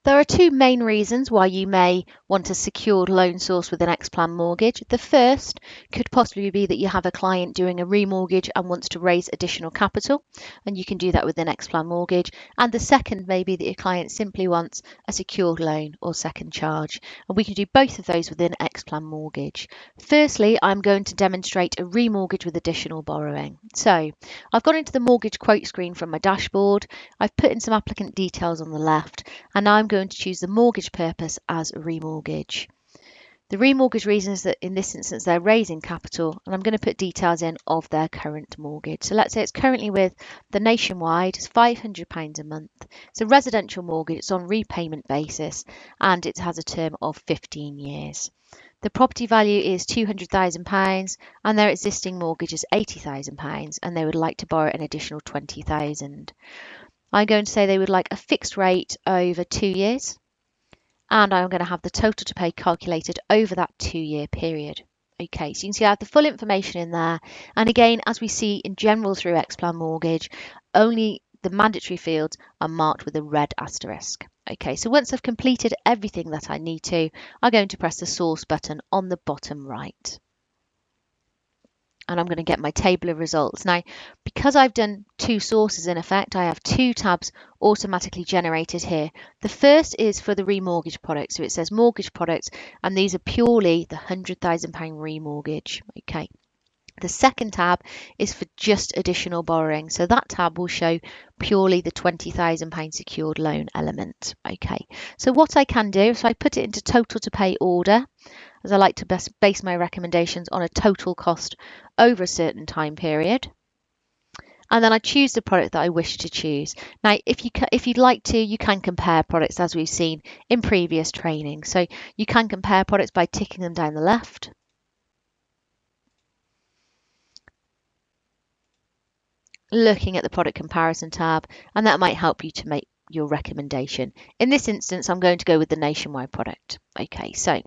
There are two main reasons why you may want a secured loan source with an XPLAN mortgage. The first could possibly be that you have a client doing a remortgage and wants to raise additional capital, and you can do that with an XPLAN mortgage. And the second may be that your client simply wants a secured loan or second charge, and we can do both of those within XPLAN mortgage. Firstly, I'm going to demonstrate a remortgage with additional borrowing. So I've gone into the mortgage quote screen from my dashboard. I've put in some applicant details on the left, and now I'm going to choose the mortgage purpose as a remortgage. The remortgage reason is that in this instance they're raising capital, and I'm going to put details in of their current mortgage. So let's say it's currently with the Nationwide, it's £500 a month. It's a residential mortgage, it's on repayment basis, and it has a term of 15 years. The property value is £200,000 and their existing mortgage is £80,000, and they would like to borrow an additional £20,000. I'm going to say they would like a fixed rate over 2 years, and I'm going to have the total to pay calculated over that 2-year period. Okay, so you can see I have the full information in there. And again, as we see in general through XPLAN mortgage, only the mandatory fields are marked with a red asterisk. Okay, so once I've completed everything that I need to, I'm going to press the source button on the bottom right. And I'm going to get my table of results. Now, because I've done two sources in effect, I have two tabs automatically generated here. The first is for the remortgage product. So it says mortgage products, and these are purely the £100,000 remortgage. Okay. The second tab is for just additional borrowing. So that tab will show purely the £20,000 secured loan element. Okay. So what I can do, so I put it into total to pay order, as I like to base my recommendations on a total cost over a certain time period. And then I choose the product that I wish to choose. Now, if you'd like to, you can compare products as we've seen in previous training. So you can compare products by ticking them down the left. Looking at the product comparison tab, and that might help you to make your recommendation. In this instance, I'm going to go with the Nationwide product. Okay, so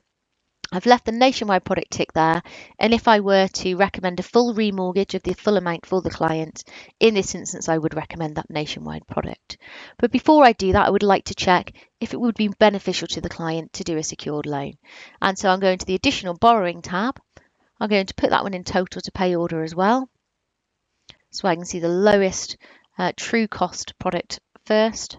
I've left the Nationwide product tick there, and if I were to recommend a full remortgage of the full amount for the client, in this instance I would recommend that Nationwide product. But before I do that, I would like to check if it would be beneficial to the client to do a secured loan. And so I'm going to the additional borrowing tab. I'm going to put that one in total to pay order as well, so I can see the lowest true cost product first.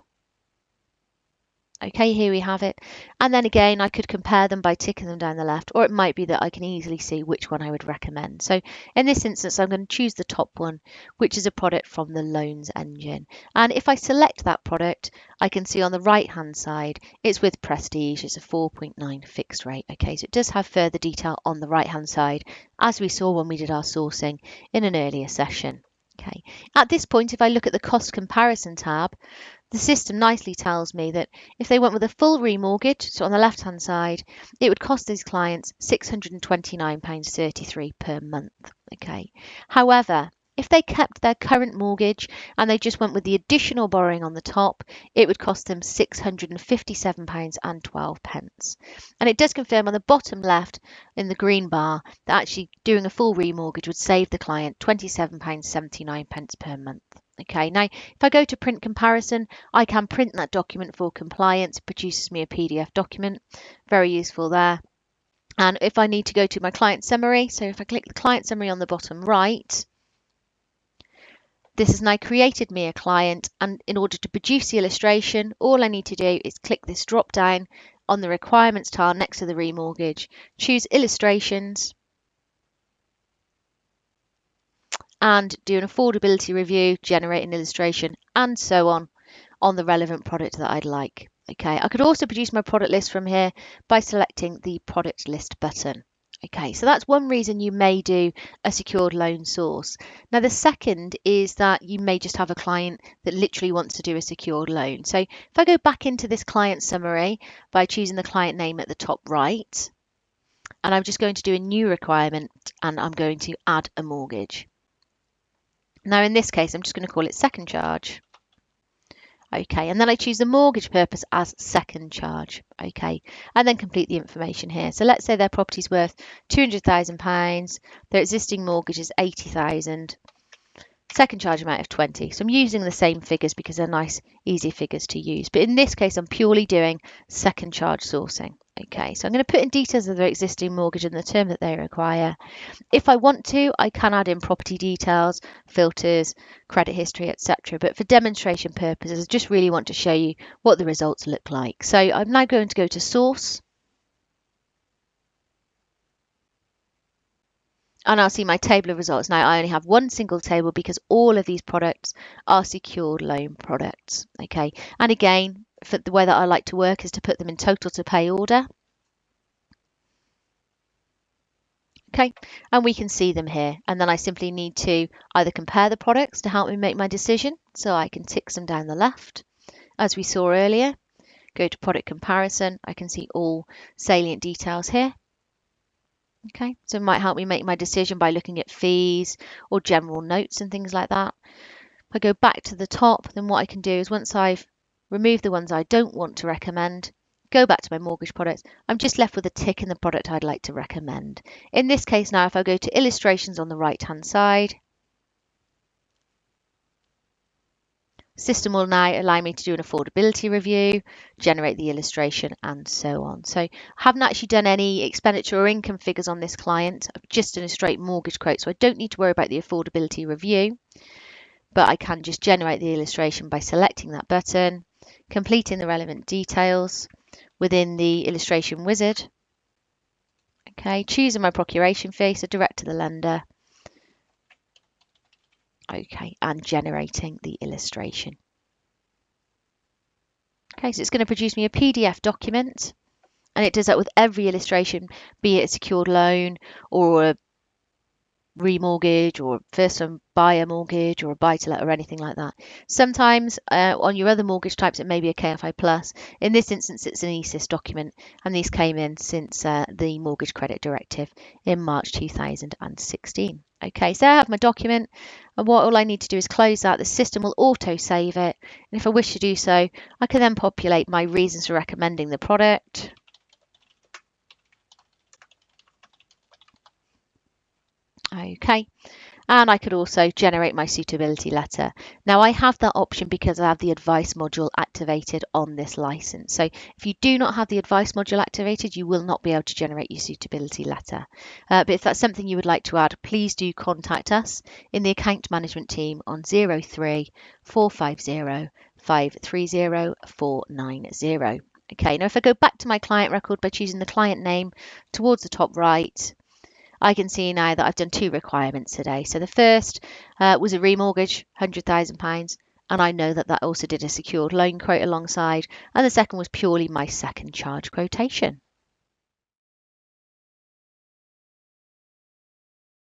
Okay, here we have it. And then again, I could compare them by ticking them down the left, or it might be that I can easily see which one I would recommend. So in this instance, I'm going to choose the top one, which is a product from the loans engine. And if I select that product, I can see on the right-hand side, it's with Prestige. It's a 4.9 fixed rate. Okay, so it does have further detail on the right-hand side, as we saw when we did our sourcing in an earlier session. Okay, at this point, if I look at the cost comparison tab, the system nicely tells me that if they went with a full remortgage, so on the left-hand side, it would cost these clients £629.33 per month. Okay. However, if they kept their current mortgage and they just went with the additional borrowing on the top, it would cost them £657.12. And it does confirm on the bottom left in the green bar that actually doing a full remortgage would save the client £27.79 per month. Okay, now if I go to print comparison, I can print that document for compliance. It produces me a PDF document. Very useful there. And if I need to go to my client summary, so if I click the client summary on the bottom right, this has now created me a client, and in order to produce the illustration, all I need to do is click this drop down on the requirements tile next to the remortgage, choose illustrations, and do an affordability review, generate an illustration, and so on the relevant product that I'd like. Okay, I could also produce my product list from here by selecting the product list button. Okay, so that's one reason you may do a secured loan source. Now, the second is that you may just have a client that literally wants to do a secured loan. So if I go back into this client summary by choosing the client name at the top right, and I'm just going to do a new requirement, and I'm going to add a mortgage. Now, in this case, I'm just going to call it second charge. Okay, and then I choose the mortgage purpose as second charge. Okay, and then complete the information here. So let's say their property's worth £200,000, their existing mortgage is £80,000. second charge amount of 20. So I'm using the same figures because they're nice, easy figures to use. But in this case, I'm purely doing second charge sourcing. Okay, so I'm going to put in details of their existing mortgage and the term that they require. If I want to, I can add in property details, filters, credit history, etc. But for demonstration purposes, I just really want to show you what the results look like. So I'm now going to go to source. And I'll see my table of results. Now I only have one single table because all of these products are secured loan products. Okay, and again, for the way that I like to work is to put them in total to pay order. Okay, and we can see them here. And then I simply need to either compare the products to help me make my decision. So I can tick them down the left, as we saw earlier. Go to product comparison. I can see all salient details here. Okay, so it might help me make my decision by looking at fees or general notes and things like that. If I go back to the top, then what I can do is once I've removed the ones I don't want to recommend, go back to my mortgage products, I'm just left with a tick in the product I'd like to recommend. In this case now, if I go to illustrations on the right hand side, system will now allow me to do an affordability review, generate the illustration and so on. So I haven't actually done any expenditure or income figures on this client. I've just done a straight mortgage quote, so I don't need to worry about the affordability review. But I can just generate the illustration by selecting that button, completing the relevant details within the illustration wizard. Okay, choosing my procuration fee, so direct to the lender. Okay, and generating the illustration. Okay, so it's going to produce me a PDF document, and it does that with every illustration, be it a secured loan or a remortgage or first-time buyer mortgage or a buy-to-let or anything like that. Sometimes on your other mortgage types it may be a KFI plus. In this instance it's an IRESS document, and these came in since the Mortgage Credit Directive in March 2016. Okay, so I have my document, and what all I need to do is close that. The system will auto save it, and if I wish to do so, I can then populate my reasons for recommending the product. Okay, and I could also generate my suitability letter. Now I have that option because I have the advice module activated on this license. So if you do not have the advice module activated, you will not be able to generate your suitability letter. But if that's something you would like to add, please do contact us in the account management team on 03 450 530 490. Okay, now if I go back to my client record by choosing the client name towards the top right, I can see now that I've done two requirements today. So the first was a remortgage, £100,000, and I know that that also did a secured loan quote alongside. And the second was purely my second charge quotation.